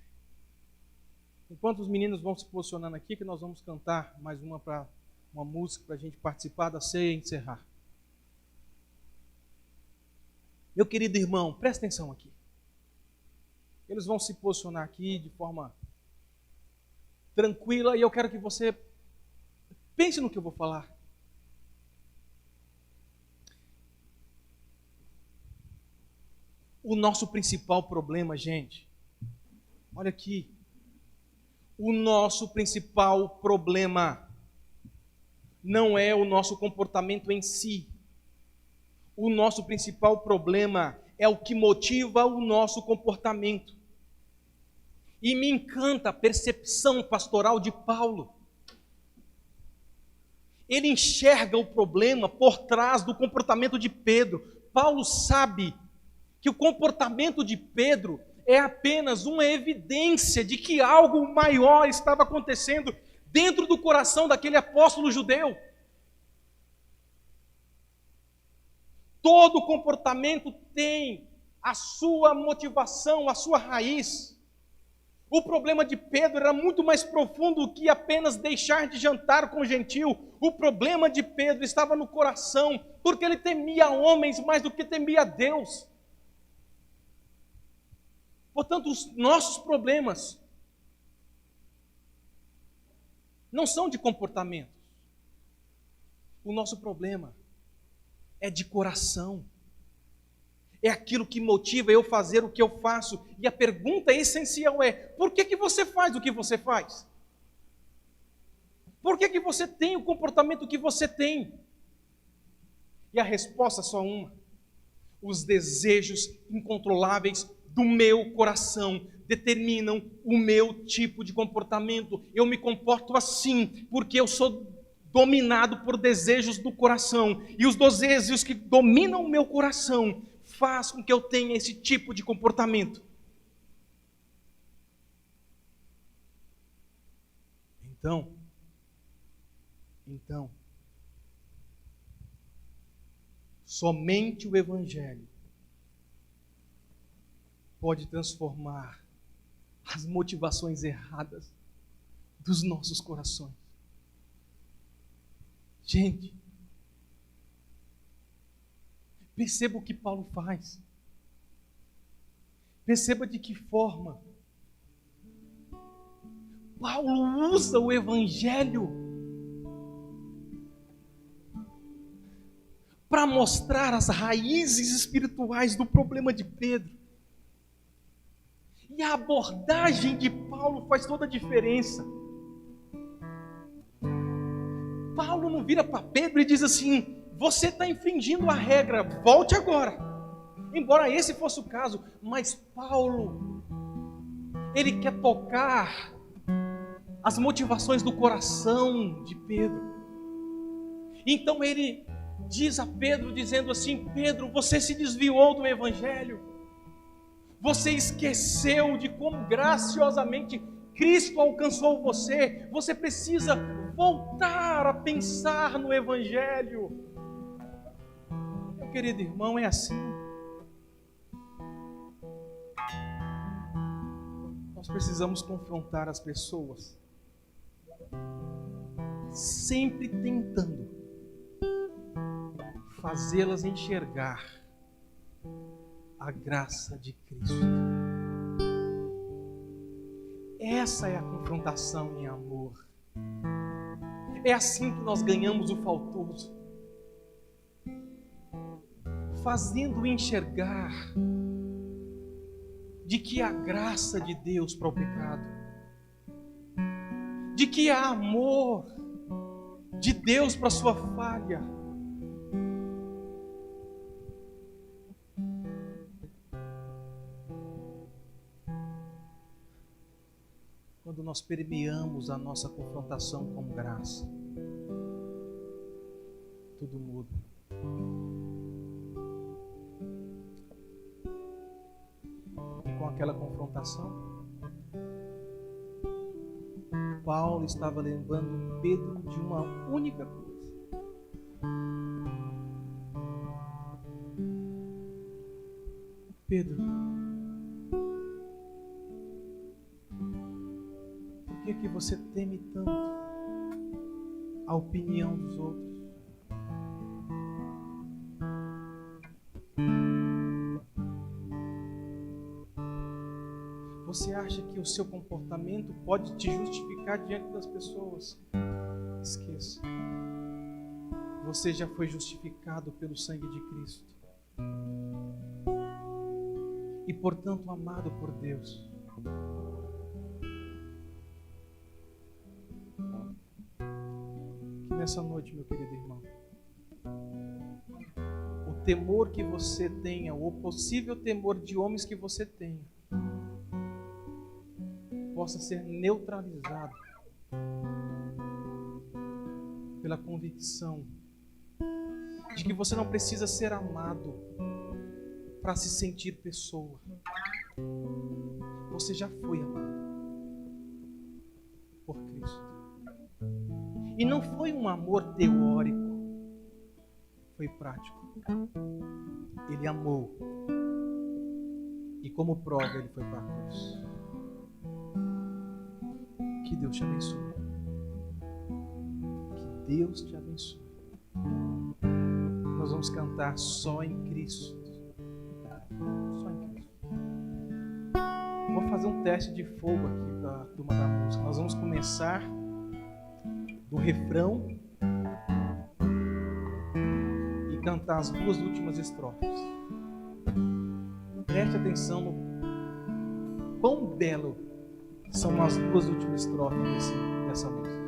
Enquanto os meninos vão se posicionando aqui, que nós vamos cantar mais uma música para a gente participar da ceia e encerrar. Meu querido irmão, presta atenção aqui. Eles vão se posicionar aqui de forma tranquila e eu quero que você pense no que eu vou falar. O nosso principal problema, gente, olha aqui, o nosso principal problema não é o nosso comportamento em si. O nosso principal problema é o que motiva o nosso comportamento. E me encanta a percepção pastoral de Paulo. Ele enxerga o problema por trás do comportamento de Pedro. Paulo sabe que o comportamento de Pedro é apenas uma evidência de que algo maior estava acontecendo dentro do coração daquele apóstolo judeu. Todo comportamento tem a sua motivação, a sua raiz. O problema de Pedro era muito mais profundo que apenas deixar de jantar com o gentio. O problema de Pedro estava no coração, porque ele temia homens mais do que temia Deus. Portanto, os nossos problemas não são de comportamento. O nosso problema é de coração. É aquilo que motiva eu fazer o que eu faço. E a pergunta essencial é: por que você faz o que você faz? Por que você tem o comportamento que você tem? E a resposta é só uma: os desejos incontroláveis do meu coração determinam o meu tipo de comportamento. Eu me comporto assim porque eu sou dominado por desejos do coração. E os desejos que dominam o meu coração faz com que eu tenha esse tipo de comportamento. Então, somente o Evangelho pode transformar as motivações erradas dos nossos corações. Gente, perceba o que Paulo faz. Perceba de que forma Paulo usa o Evangelho para mostrar as raízes espirituais do problema de Pedro. E a abordagem de Paulo faz toda a diferença. Paulo não vira para Pedro e diz assim: você está infringindo a regra, volte agora. Embora esse fosse o caso, mas Paulo, ele quer tocar as motivações do coração de Pedro. Então ele diz a Pedro, dizendo assim: Pedro, você se desviou do Evangelho. Você esqueceu de como graciosamente Cristo alcançou você. Você precisa voltar a pensar no Evangelho. Meu querido irmão, é assim. Nós precisamos confrontar as pessoas, sempre tentando fazê-las enxergar a graça de Cristo. Essa é a confrontação em amor. É assim que nós ganhamos o faltoso, fazendo enxergar de que há graça de Deus para o pecado, de que há amor de Deus para a sua falha. Quando nós permeamos a nossa confrontação com graça, tudo muda. E com aquela confrontação, Paulo estava lembrando Pedro de uma única coisa: Pedro, por que você teme tanto a opinião dos outros? Você acha que o seu comportamento pode te justificar diante das pessoas? Esqueça. Você já foi justificado pelo sangue de Cristo. E, portanto, amado por Deus. Que nessa noite, meu querido irmão, o temor que você tenha, ou o possível temor de homens que você tenha, possa ser neutralizado pela convicção de que você não precisa ser amado para se sentir pessoa. Você já foi amado por Cristo. E não foi um amor teórico, foi prático. Ele amou. E como prova, ele foi para a cruz. Que Deus te abençoe. Que Deus te abençoe. Nós vamos cantar só em Cristo. Só em Cristo. Vou fazer um teste de fogo aqui para a turma da música. Nós vamos começar do refrão e cantar as duas últimas estrofes. Preste atenção no quão belo são as duas últimas estrofes dessa música.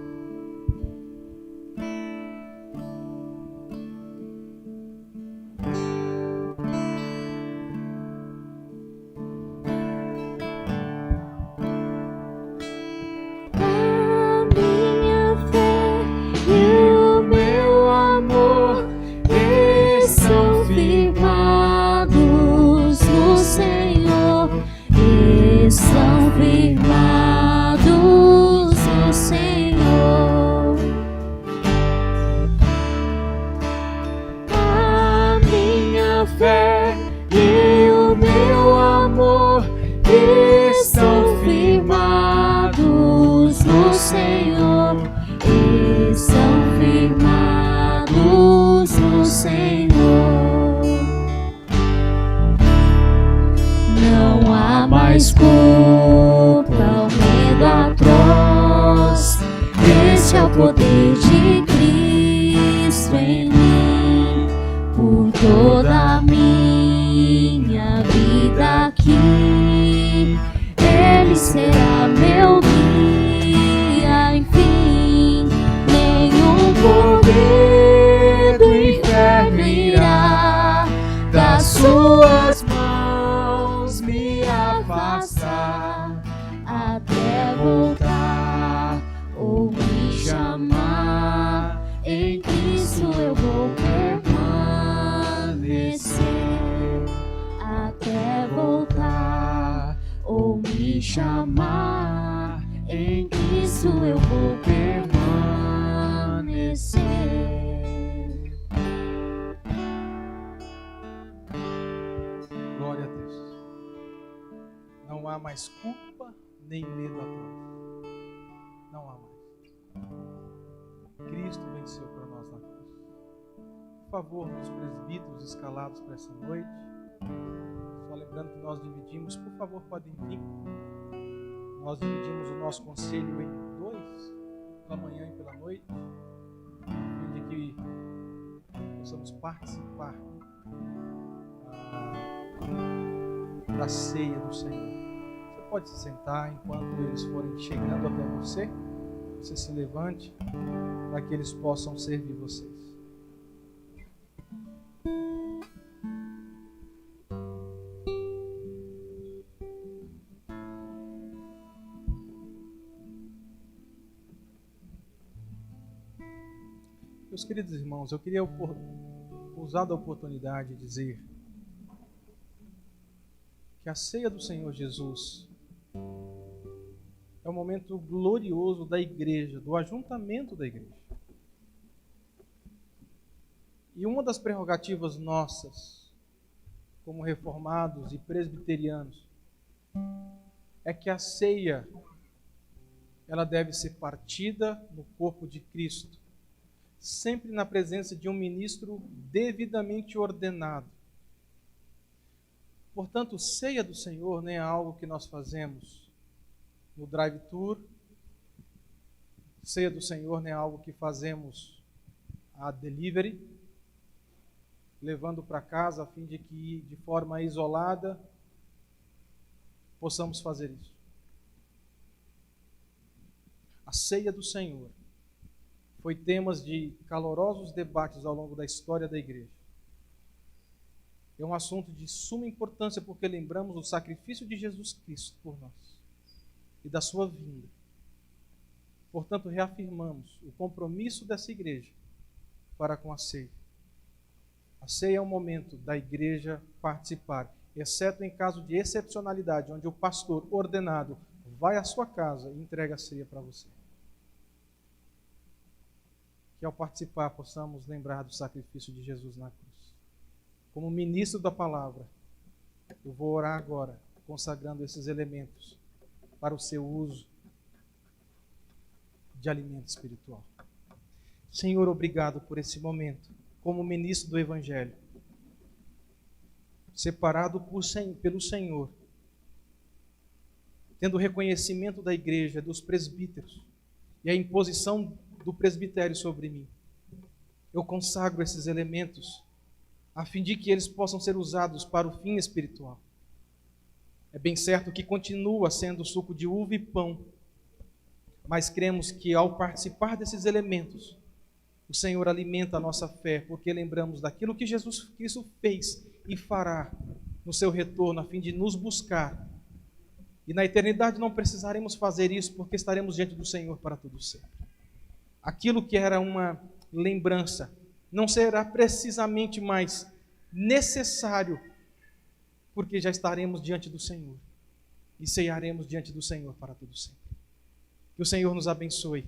Não há mais culpa nem medo atrás. Não há mais. Cristo venceu para nós na cruz. Por favor, meus presbíteros escalados para essa noite, só lembrando que nós dividimos, por favor, podem vir. Nós dividimos o nosso conselho em dois, pela manhã e pela noite, a fim de que possamos participar da ceia do Senhor. Você pode se sentar enquanto eles forem chegando até você. Você se levante para que eles possam servir vocês. Meus queridos irmãos, eu queria usar da oportunidade de dizer que a ceia do Senhor Jesus é um momento glorioso da igreja, do ajuntamento da igreja. E uma das prerrogativas nossas, como reformados e presbiterianos, é que a ceia, ela deve ser partida no corpo de Cristo, sempre na presença de um ministro devidamente ordenado. Portanto, ceia do Senhor nem é algo que nós fazemos no drive-thru. Ceia do Senhor nem é algo que fazemos a delivery, levando para casa a fim de que, de forma isolada, possamos fazer isso. A ceia do Senhor foi temas de calorosos debates ao longo da história da igreja. É um assunto de suma importância porque lembramos do sacrifício de Jesus Cristo por nós e da sua vinda. Portanto, reafirmamos o compromisso dessa igreja para com a ceia. A ceia é um momento da igreja participar, exceto em caso de excepcionalidade, onde o pastor ordenado vai à sua casa e entrega a ceia para você. Que ao participar possamos lembrar do sacrifício de Jesus na cruz. Como ministro da palavra, eu vou orar agora, consagrando esses elementos para o seu uso de alimento espiritual. Senhor, obrigado por esse momento, como ministro do Evangelho, separado pelo Senhor, tendo o reconhecimento da igreja, dos presbíteros, e a imposição do presbitério sobre mim. Eu consagro esses elementos, a fim de que eles possam ser usados para o fim espiritual. É bem certo que continua sendo suco de uva e pão, mas cremos que ao participar desses elementos, o Senhor alimenta a nossa fé, porque lembramos daquilo que Jesus Cristo fez e fará no seu retorno, a fim de nos buscar. E na eternidade não precisaremos fazer isso, porque estaremos diante do Senhor para todo sempre. Aquilo que era uma lembrança não será precisamente mais necessário, porque já estaremos diante do Senhor e ceiaremos diante do Senhor para todo sempre. Que o Senhor nos abençoe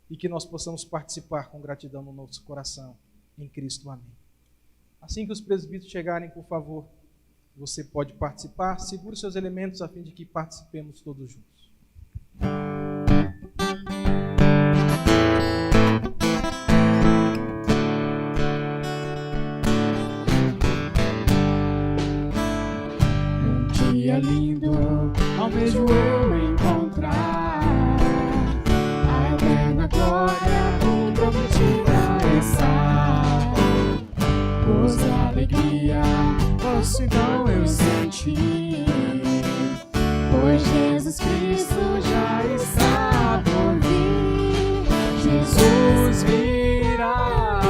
e que nós possamos participar com gratidão no nosso coração, em Cristo. Amém. Assim que os presbíteros chegarem, por favor, você pode participar. Segure seus elementos a fim de que participemos todos juntos. Um dia lindo, almejo eu encontrar a eterna glória que prometida está. Gozo e alegria posso então eu sentir, pois Jesus Cristo já está por vir. Jesus virá,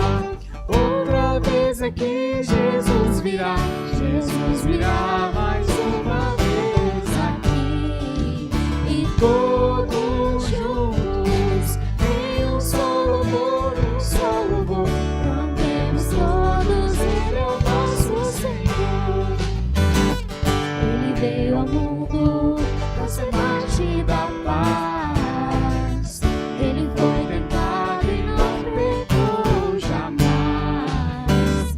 outra vez aqui Jesus virá. Jesus virá mais uma vez aqui, e todos juntos em um só louvor, cantemos todos, Ele é o nosso Senhor. Ele veio ao mundo para ser parte da paz. Ele foi tentado e não pecou jamais.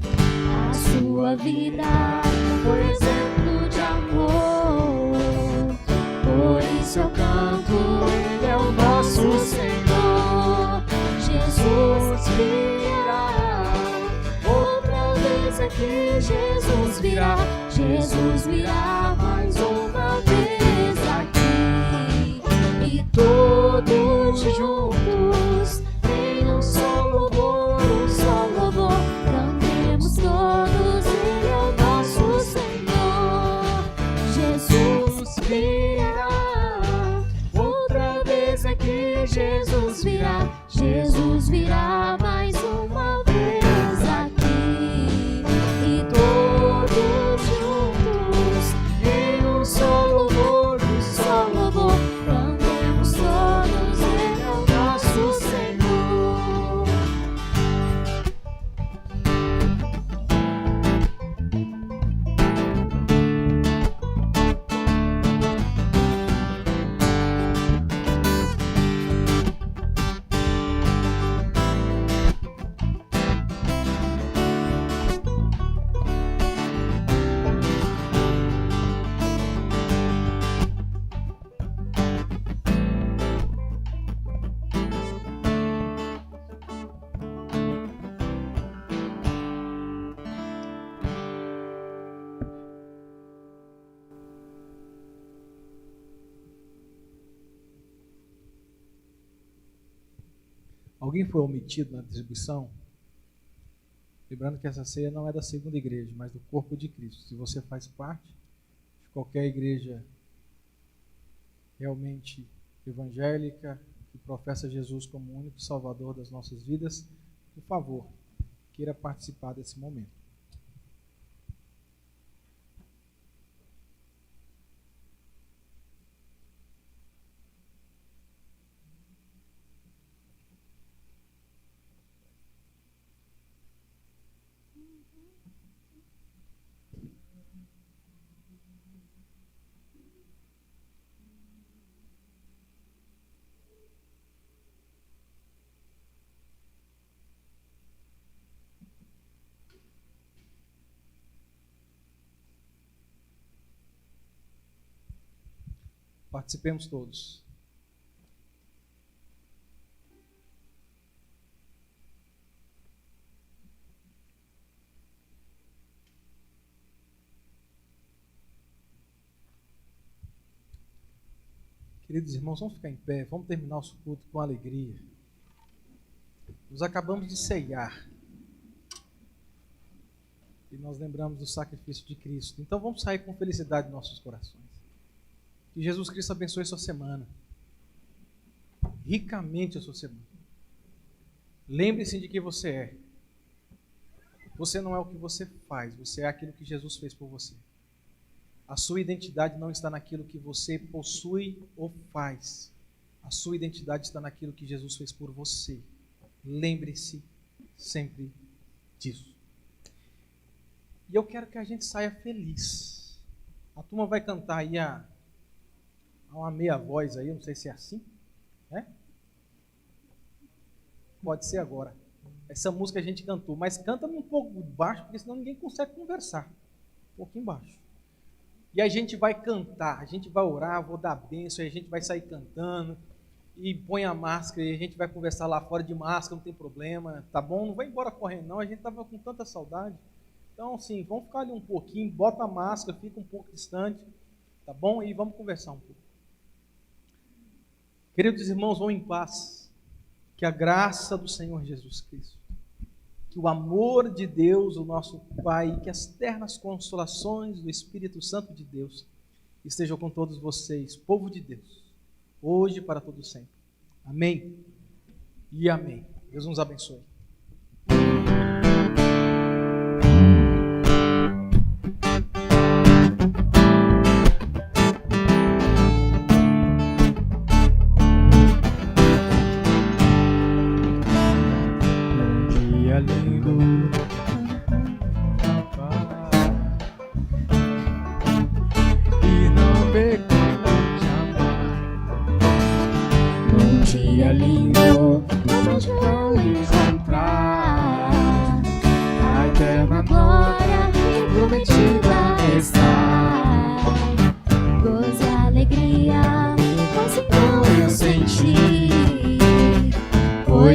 A sua vida foi exemplo de amor, por isso eu canto, Ele é o nosso Senhor. Jesus virá, outra vez aqui Jesus virá. Jesus virá mais uma vez aqui, e todos juntos em um só louvor, cantemos todos, Ele é o nosso Senhor. Jesus virá, outra vez aqui Jesus virá. Jesus virá mais uma vez aqui, e todos juntos em um só louvor, cantemos todos, Ele é o nosso Senhor. Alguém foi omitido na distribuição? Lembrando que essa ceia não é da segunda igreja, mas do corpo de Cristo. Se você faz parte de qualquer igreja realmente evangélica, que professa Jesus como o único salvador das nossas vidas, por favor, queira participar desse momento. Participemos todos. Queridos irmãos, vamos ficar em pé, vamos terminar o culto com alegria. Nós acabamos de ceiar. E nós lembramos do sacrifício de Cristo. Então vamos sair com felicidade em nossos corações. Que Jesus Cristo abençoe a sua semana. Ricamente a sua semana. Lembre-se de quem você é. Você não é o que você faz, você é aquilo que Jesus fez por você. A sua identidade não está naquilo que você possui ou faz. A sua identidade está naquilo que Jesus fez por você. Lembre-se sempre disso. E eu quero que a gente saia feliz. A turma vai cantar aí a uma meia voz aí, eu não sei se é assim, né? Pode ser agora. Essa música a gente cantou, mas canta um pouco baixo, porque senão ninguém consegue conversar. Um pouquinho baixo. E a gente vai cantar, a gente vai orar, vou dar bênção, e a gente vai sair cantando, e põe a máscara, e a gente vai conversar lá fora de máscara, não tem problema, tá bom? Não vai embora correndo não, a gente estava com tanta saudade. Então, assim, vamos ficar ali um pouquinho, bota a máscara, fica um pouco distante, tá bom? E vamos conversar um pouco. Queridos irmãos, vão em paz, que a graça do Senhor Jesus Cristo, que o amor de Deus, o nosso Pai, que as ternas consolações do Espírito Santo de Deus estejam com todos vocês, povo de Deus, hoje e para todo sempre. Amém e amém. Deus nos abençoe.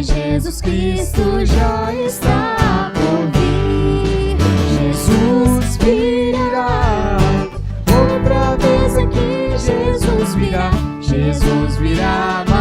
Jesus Cristo já está por vir. Jesus virá. Outra vez aqui Jesus virá. Jesus virá.